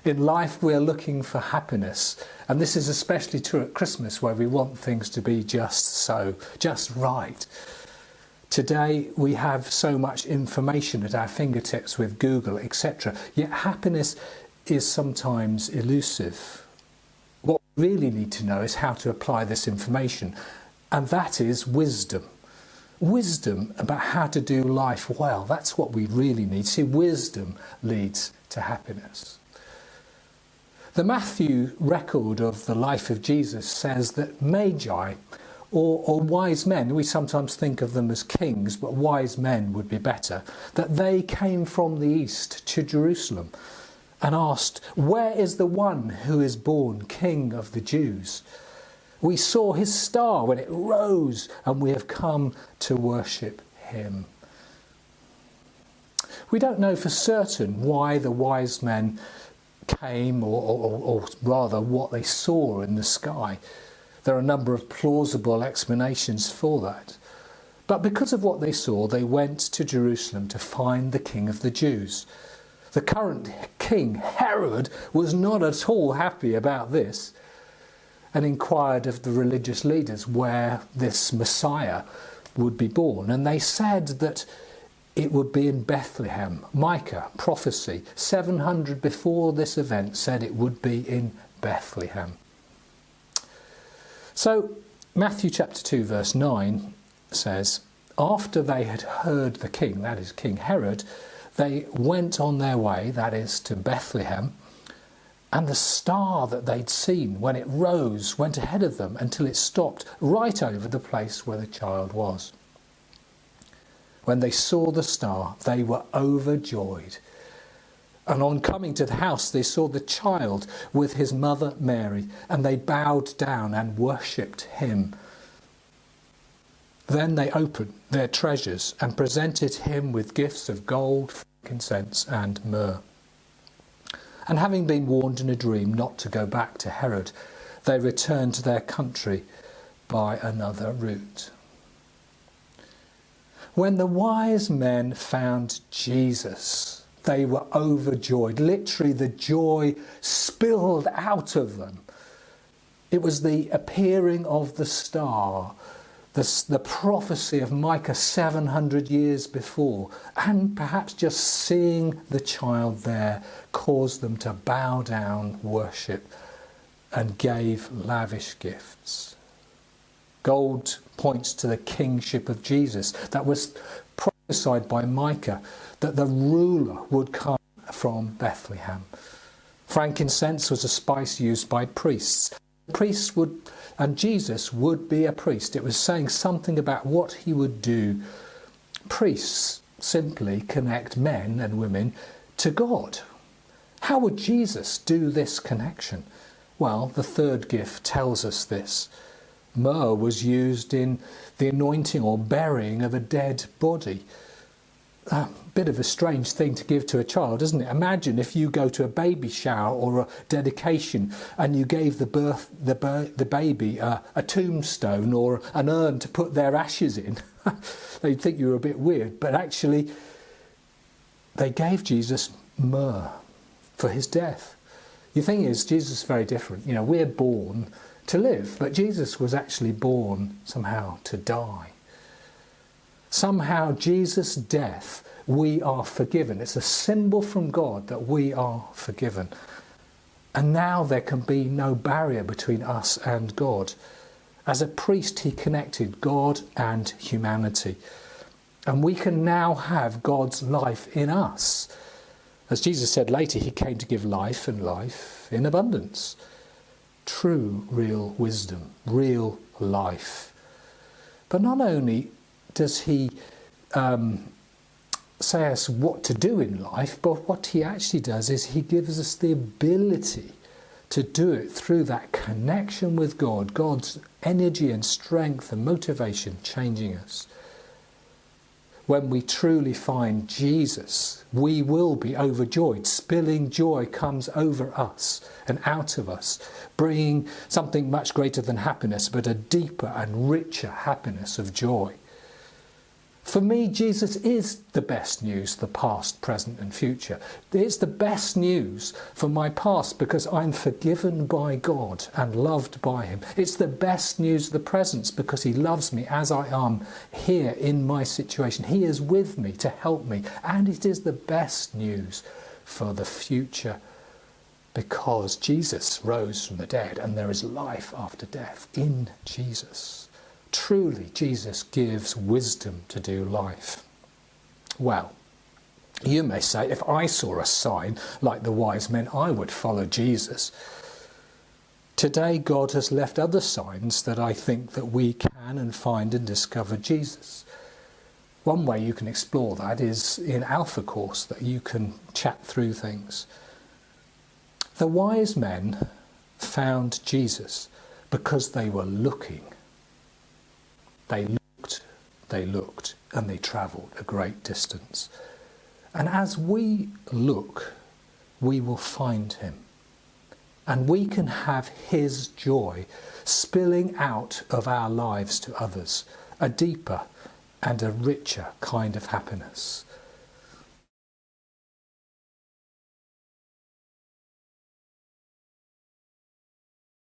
In life we are looking for happiness, and this is especially true at Christmas, where we want things to be just so, just right. Today we have so much information at our fingertips with Google, etc. Yet happiness is sometimes elusive. What we really need to know is how to apply this information, and that is wisdom. Wisdom about how to do life well. That's what we really need. See, wisdom leads to happiness. The Matthew record of the life of Jesus says that magi, or wise men, we sometimes think of them as kings, but wise men would be better, that they came from the east to Jerusalem and asked, "Where is the one who is born King of the Jews? We saw his star when it rose, and we have come to worship him." We don't know for certain why the wise men came, or rather what they saw in the sky. There are a number of plausible explanations for that. But because of what they saw, they went to Jerusalem to find the King of the Jews. The current king, Herod, was not at all happy about this, and inquired of the religious leaders where this Messiah would be born. And they said that it would be in Bethlehem. Micah, prophecy, 700 before this event, said it would be in Bethlehem. So Matthew chapter 2 verse 9 says, after they had heard the king, that is King Herod, they went on their way, that is to Bethlehem, and the star that they'd seen when it rose went ahead of them until it stopped right over the place where the child was. When they saw the star, they were overjoyed. And on coming to the house, they saw the child with his mother Mary, and they bowed down and worshipped him. Then they opened their treasures and presented him with gifts of gold, frankincense, and myrrh. And having been warned in a dream not to go back to Herod, they returned to their country by another route. When the wise men found Jesus, they were overjoyed. Literally, the joy spilled out of them. It was the appearing of the star, the prophecy of Micah 700 years before, and perhaps just seeing the child there caused them to bow down, worship, and gave lavish gifts. Gold points to the kingship of Jesus. That was prophesied by Micah, that the ruler would come from Bethlehem. Frankincense was a spice used by priests. Priests would, and Jesus would be a priest. It was saying something about what he would do. Priests simply connect men and women to God. How would Jesus do this connection? Well, the third gift tells us this. Myrrh was used in the anointing or burying of a dead body. A bit of a strange thing to give to a child, isn't it? Imagine if you go to a baby shower or a dedication and you gave the baby a tombstone or an urn to put their ashes in. They'd think you were a bit weird, but actually they gave Jesus myrrh for his death. The thing is, Jesus is very different. You know, we're born to live, but Jesus was actually born somehow to die. Somehow Jesus' death, we are forgiven. It's a symbol from God that we are forgiven. And now there can be no barrier between us and God. As a priest, he connected God and humanity. And we can now have God's life in us. As Jesus said later, he came to give life and life in abundance. True, real wisdom, real life. But not only does he say us what to do in life, but what he actually does is he gives us the ability to do it through that connection with God, God's energy and strength and motivation changing us. When we truly find Jesus, we will be overjoyed. Spilling joy comes over us and out of us, bringing something much greater than happiness, but a deeper and richer happiness of joy. For me, Jesus is the best news, the past, present and future. It's the best news for my past because I'm forgiven by God and loved by him. It's the best news of the present because he loves me as I am here in my situation. He is with me to help me. And it is the best news for the future because Jesus rose from the dead and there is life after death in Jesus. Truly, Jesus gives wisdom to do life. Well, you may say, if I saw a sign like the wise men, I would follow Jesus. Today, God has left other signs that I think that we can and find and discover Jesus. One way you can explore that is in Alpha Course, that you can chat through things. The wise men found Jesus because they were looking. They looked, and they travelled a great distance. And as we look, we will find him. And we can have his joy spilling out of our lives to others, a deeper and a richer kind of happiness.